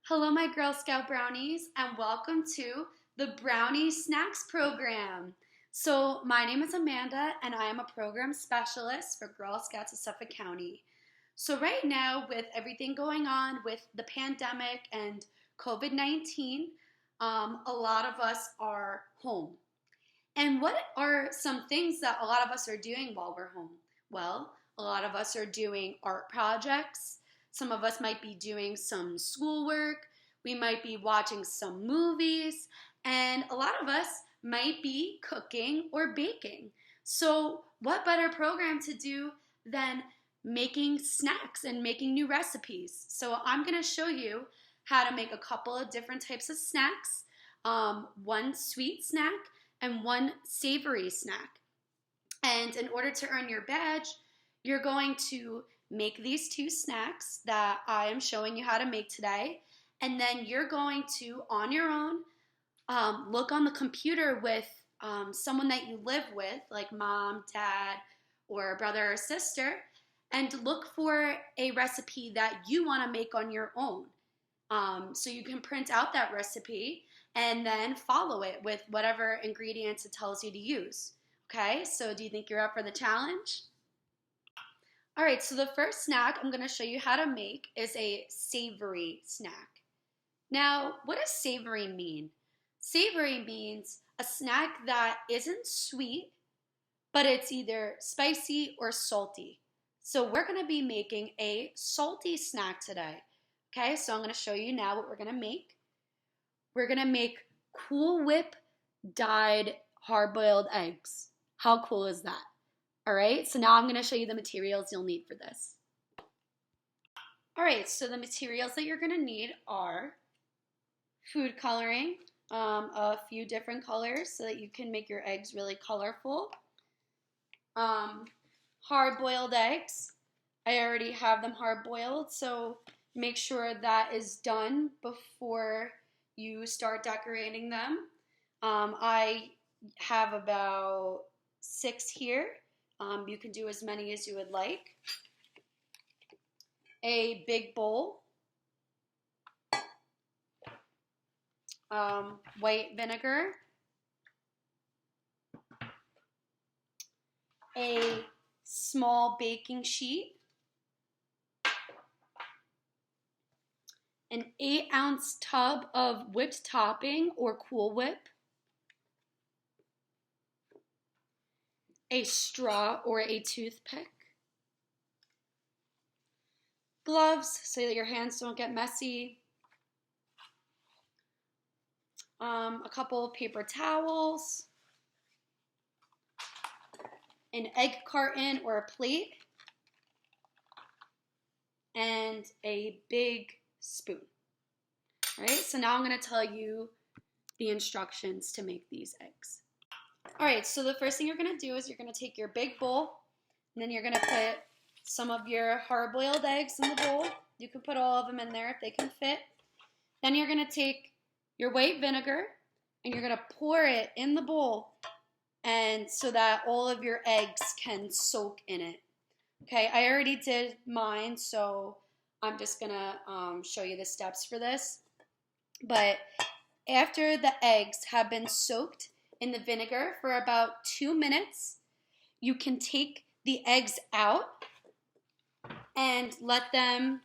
Hello, my Girl Scout brownies, and welcome to the Brownie Snacks program. So, my name is Amanda, and I am a program specialist for Girl Scouts of Suffolk County. So, right now, with everything going on with the pandemic and COVID-19, a lot of us are home. And what are some things that a lot of us are doing while we're home? Well, a lot of us are doing art projects. Some of us might be doing some schoolwork. We might be watching some movies. And a lot of us might be cooking or baking. So, what better program to do than making snacks and making new recipes? So, I'm going to show you how to make a couple of different types of snacks, one sweet snack and one savory snack. And in order to earn your badge, you're going to make these two snacks that I am showing you how to make today. And then you're going to, on your own, look on the computer with someone that you live with, like mom, dad, or a brother or sister, and look for a recipe that you want to make on your own. So you can print out that recipe and then follow it with whatever ingredients it tells you to use. Okay, so do you think you're up for the challenge? All right, so the first snack I'm going to show you how to make is a savory snack. Now, what does savory mean? Savory means a snack that isn't sweet, but it's either spicy or salty. So we're going to be making a salty snack today. Okay, so I'm going to show you now what we're going to make. We're going to make Cool Whip dyed hard-boiled eggs. How cool is that? All right, so now I'm going to show you the materials you'll need for this. All right, so the materials that you're going to need are food coloring, a few different colors so that you can make your eggs really colorful. Hard-boiled eggs. I already have them hard-boiled, so make sure that is done before you start decorating them. I have about 6 here. You can do as many as you would like. A big bowl. White vinegar. A small baking sheet. An 8-ounce tub of whipped topping or Cool Whip. A straw or a toothpick. Gloves so that your hands don't get messy. A couple of paper towels. An egg carton or a plate. And a big spoon. All right, so now I'm going to tell you the instructions to make these eggs. All right, so the first thing you're going to do is you're going to take your big bowl, and then you're going to put some of your hard-boiled eggs in the bowl. You can put all of them in there if they can fit. Then you're going to take your white vinegar, and you're going to pour it in the bowl, and so that all of your eggs can soak in it. Okay, I already did mine, so I'm just going to show you the steps for this. But after the eggs have been soaked in the vinegar for about 2 minutes, you can take the eggs out and let them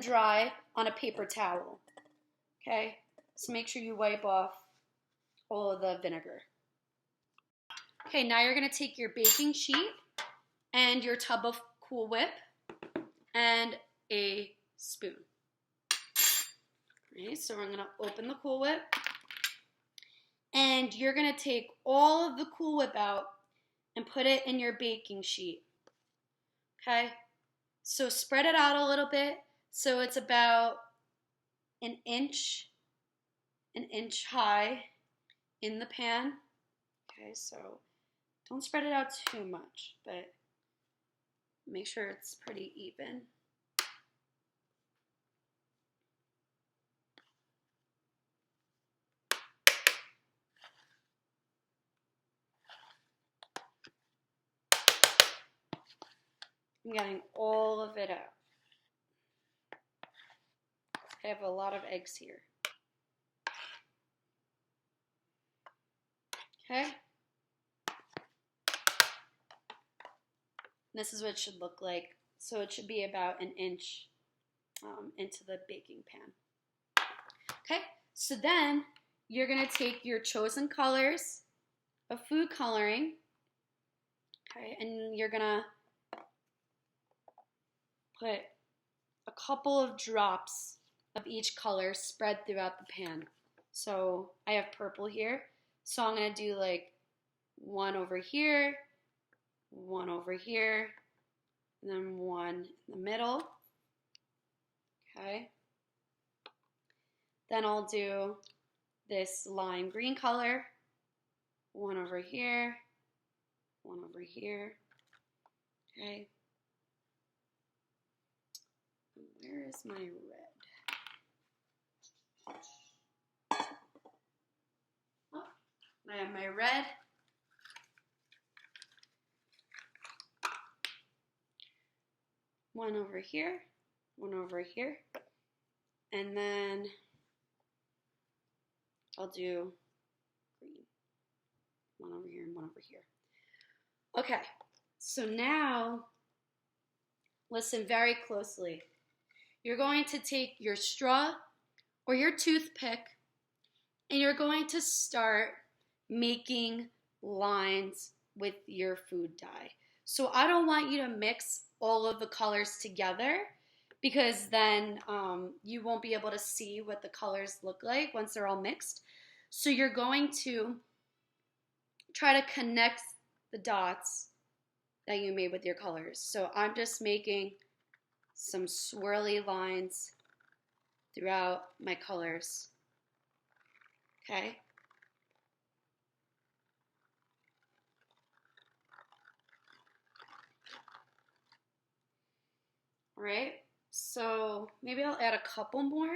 dry on a paper towel. Okay, so make sure you wipe off all of the vinegar. Okay, now you're going to take your baking sheet and your tub of Cool Whip and a spoon. Okay, so we're going to open the Cool Whip. And you're going to take all of the Cool Whip out and put it in your baking sheet. Okay? So spread it out a little bit so it's about an inch high in the pan. Okay, so don't spread it out too much, but make sure it's pretty even. I'm getting all of it out. I have a lot of eggs here. Okay. This is what it should look like. So it should be about an inch into the baking pan. Okay, so then you're going to take your chosen colors of food coloring, okay, and you're going to put a couple of drops of each color spread throughout the pan. So I have purple here, so I'm going to do like one over here, one over here, and then one in the middle. Okay. Then I'll do this lime green color, one over here, one over here. Okay. Where is my red? Oh, I have my red. One over here, one over here, and then I'll do green. One over here and one over here. Okay, so now listen very closely. You're going to take your straw or your toothpick and you're going to start making lines with your food dye. So I don't want you to mix all of the colors together because then you won't be able to see what the colors look like once they're all mixed. So you're going to try to connect the dots that you made with your colors. So I'm just making some swirly lines throughout my colors. Okay? All right, so maybe I'll add a couple more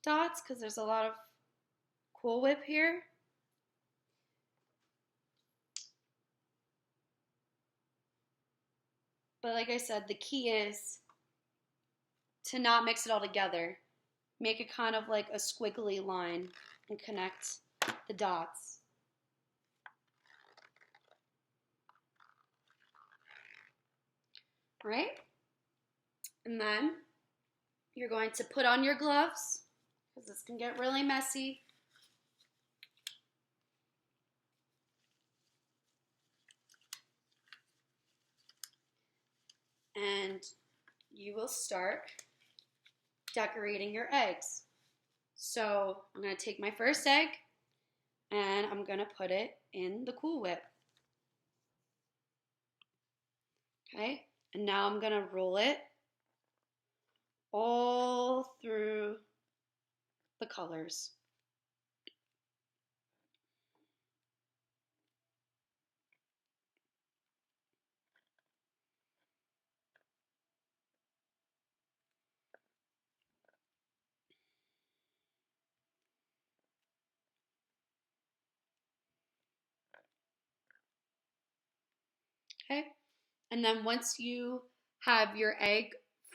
dots because there's a lot of Cool Whip here. But like I said, the key is to not mix it all together. Make it kind of like a squiggly line and connect the dots. All right? And then you're going to put on your gloves because this can get really messy. And you will start decorating your eggs. So I'm going to take my first egg and I'm going to put it in the Cool Whip. Okay, and now I'm going to roll it all through the colors. Okay, and then once you have your egg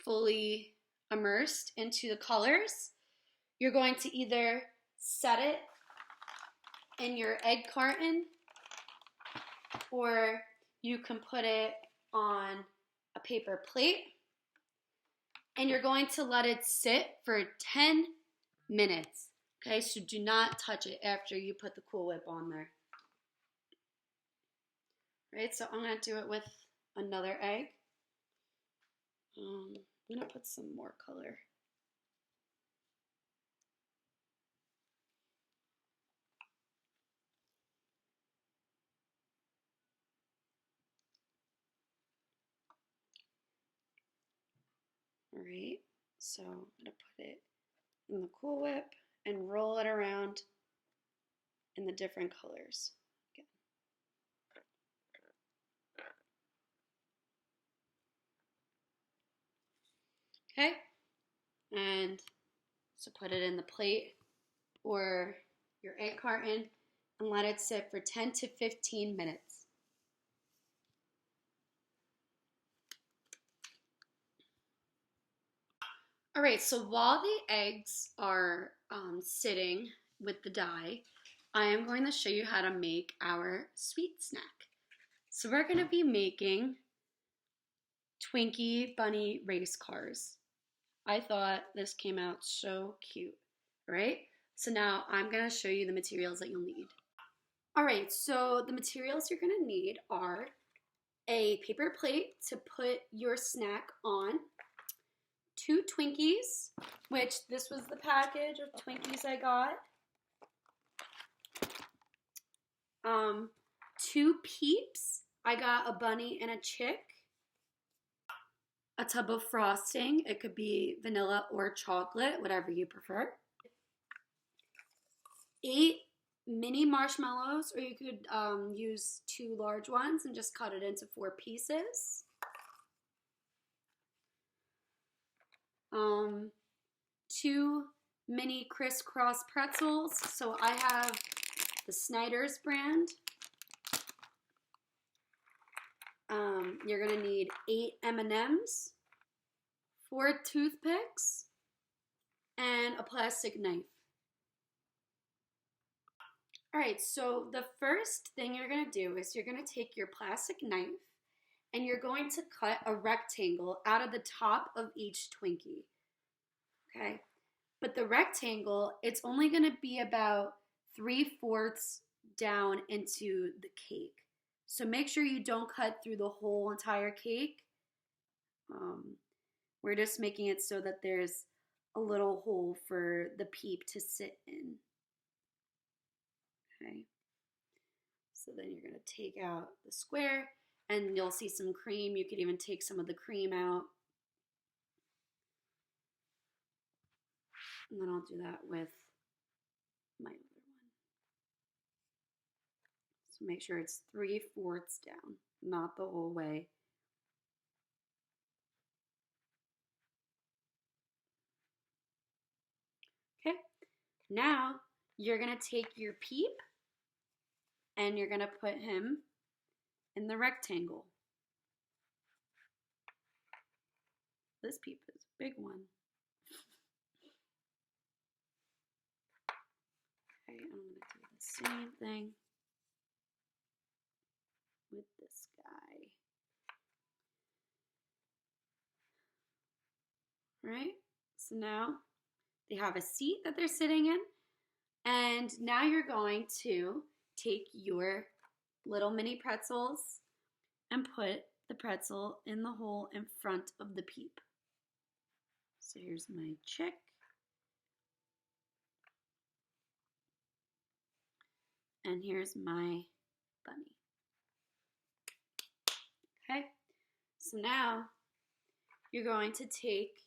fully immersed into the colors, you're going to either set it in your egg carton or you can put it on a paper plate and you're going to let it sit for 10 minutes. Okay, so do not touch it after you put the Cool Whip on there. Right, so I'm going to do it with another egg. I'm going to put some more color. All right, so I'm going to put it in the Cool Whip and roll it around in the different colors. Okay, and so put it in the plate or your egg carton and let it sit for 10 to 15 minutes. All right, so while the eggs are sitting with the dye, I am going to show you how to make our sweet snack. So we're going to be making Twinkie bunny race cars. I thought this came out so cute, right? So now I'm going to show you the materials that you'll need. All right, so the materials you're going to need are a paper plate to put your snack on, 2 Twinkies, which this was the package of Twinkies I got, 2 Peeps, I got a bunny and a chick, a tub of frosting, it could be vanilla or chocolate, whatever you prefer, 8 mini marshmallows, or you could use 2 large ones and just cut it into 4 pieces. 2 mini crisscross pretzels. So I have the Snyder's brand. You're gonna need 8 M&Ms, 4 toothpicks, and a plastic knife. All right, so the first thing you're gonna do is you're gonna take your plastic knife and you're going to cut a rectangle out of the top of each Twinkie, okay? But the rectangle, it's only gonna be about 3/4 down into the cake. So make sure you don't cut through the whole entire cake. We're just making it so that there's a little hole for the peep to sit in. Okay. So then you're gonna take out the square and you'll see some cream. You could even take some of the cream out. And then I'll do that with my other one. So make sure it's 3/4 down, not the whole way. Okay, now you're gonna take your peep and you're gonna put him in the rectangle. This peep is a big one. Okay, I'm gonna do the same thing with this guy. All right, so now they have a seat that they're sitting in, and now you're going to take your little mini pretzels and put the pretzel in the hole in front of the peep. So here's my chick. And here's my bunny. Okay, so now you're going to take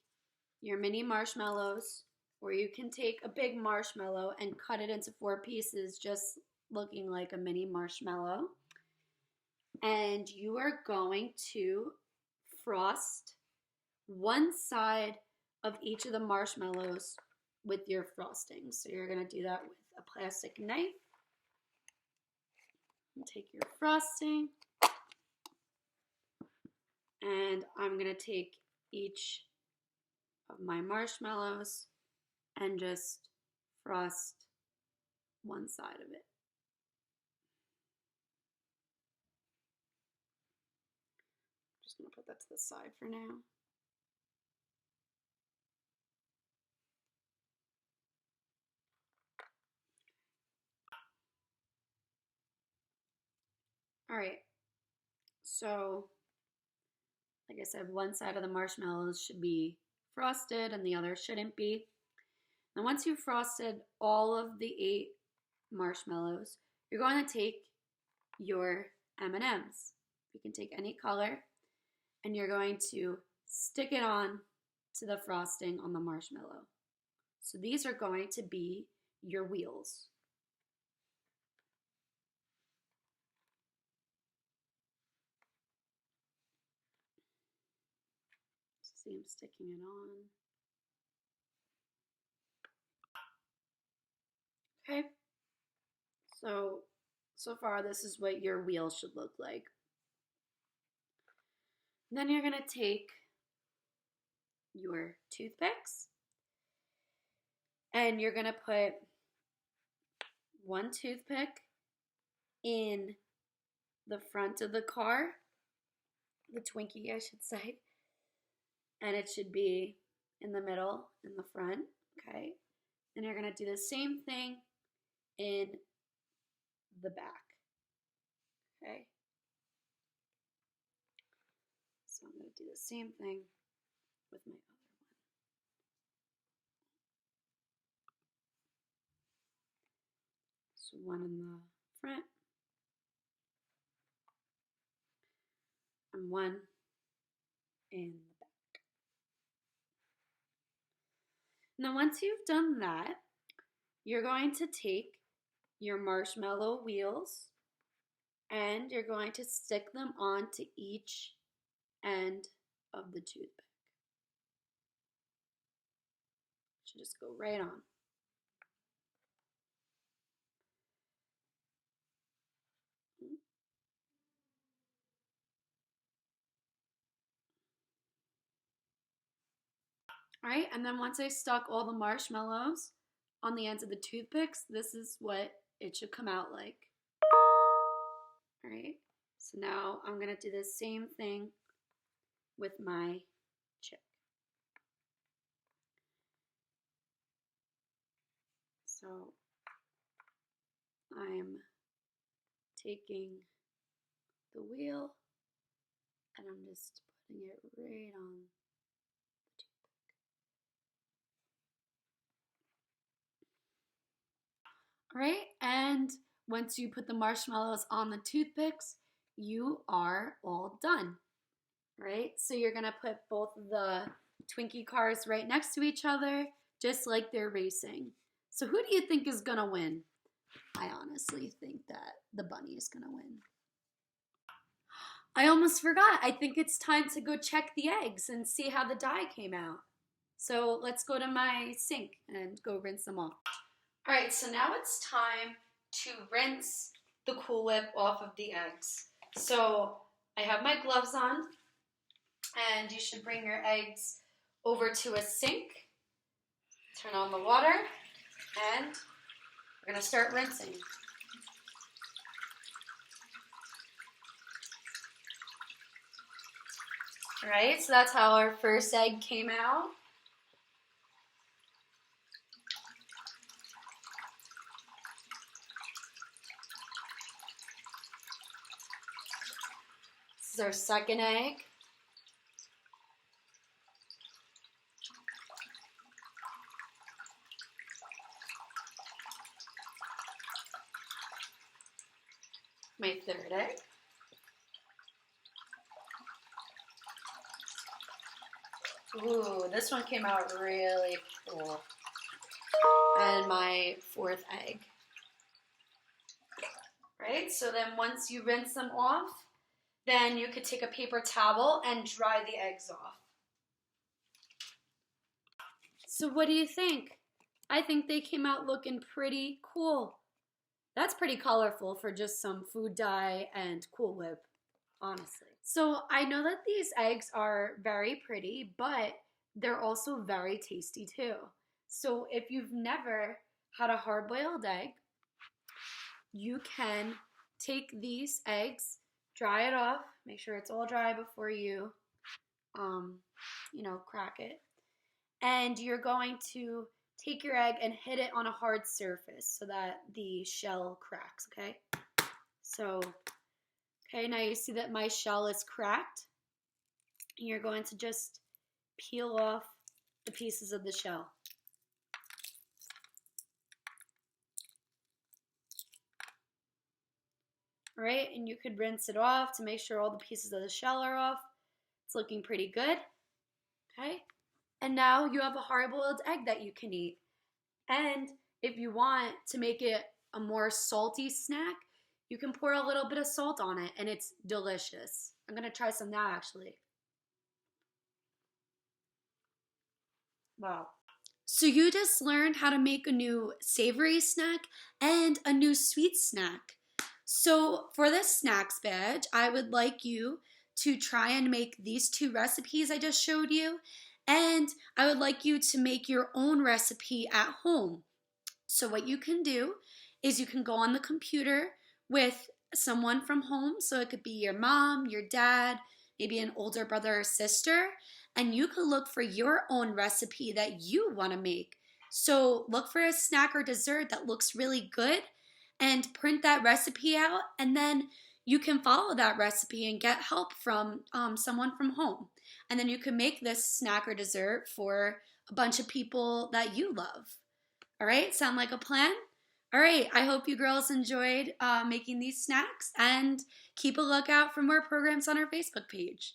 your mini marshmallows, or you can take a big marshmallow and cut it into 4 pieces, just looking like a mini marshmallow. And you are going to frost one side of each of the marshmallows with your frosting. So you're going to do that with a plastic knife. Take your frosting, and I'm going to take each of my marshmallows and just frost one side of it. Just going to put that to the side for now. All right, so like I said, one side of the marshmallows should be frosted and the other shouldn't be. And once you've frosted all of the 8 marshmallows, you're going to take your M&Ms. You can take any color, and you're going to stick it on to the frosting on the marshmallow. So these are going to be your wheels. See, I'm sticking it on. Okay, so far this is what your wheel should look like. And then you're gonna take your toothpicks, and you're gonna put one toothpick in the front of the car, the Twinkie, I should say, and it should be in the middle, in the front, okay? And you're gonna do the same thing in the back, okay? So I'm gonna do the same thing with my other one. So one in the front and one in the back. Now once you've done that, you're going to take your marshmallow wheels and you're going to stick them onto each end of the toothpick. Should just go right on. All right, and then once I stuck all the marshmallows on the ends of the toothpicks, this is what it should come out like. All right, so now I'm gonna do the same thing with my chip. So I'm taking the wheel and I'm just putting it right on the toothpick. All right, and once you put the marshmallows on the toothpicks, you are all done. Right? So you're gonna put both of the Twinkie cars right next to each other, just like they're racing. So who do you think is gonna win? I honestly think that the bunny is gonna win. I almost forgot. I think it's time to go check the eggs and see how the dye came out. So let's go to my sink and go rinse them off. All right, so now it's time to rinse the Cool Whip off of the eggs. So I have my gloves on, and you should bring your eggs over to a sink. Turn on the water, and we're gonna start rinsing. All right, so that's how our first egg came out. This is our second egg. My third egg. Ooh, this one came out really cool. And my fourth egg. Right, so then once you rinse them off, then you could take a paper towel and dry the eggs off. So what do you think? I think they came out looking pretty cool. That's pretty colorful for just some food dye and Cool Whip, honestly. So I know that these eggs are very pretty, but they're also very tasty too. So if you've never had a hard-boiled egg, you can take these eggs, dry it off, make sure it's all dry before you, crack it. And you're going to take your egg and hit it on a hard surface so that the shell cracks, okay? So, okay, now you see that my shell is cracked. And you're going to just peel off the pieces of the shell. All right, and you could rinse it off to make sure all the pieces of the shell are off. It's looking pretty good, okay? And now you have a hard-boiled egg that you can eat. And if you want to make it a more salty snack, you can pour a little bit of salt on it, and it's delicious. I'm going to try some now, actually. Wow. So you just learned how to make a new savory snack and a new sweet snack. So for this snacks badge, I would like you to try and make these two recipes I just showed you. And I would like you to make your own recipe at home. So what you can do is you can go on the computer with someone from home. So it could be your mom, your dad, maybe an older brother or sister, and you could look for your own recipe that you want to make. So look for a snack or dessert that looks really good and print that recipe out, and then you can follow that recipe and get help from someone from home. And then you can make this snack or dessert for a bunch of people that you love. All right, sound like a plan? All right, I hope you girls enjoyed making these snacks, and keep a lookout for more programs on our Facebook page.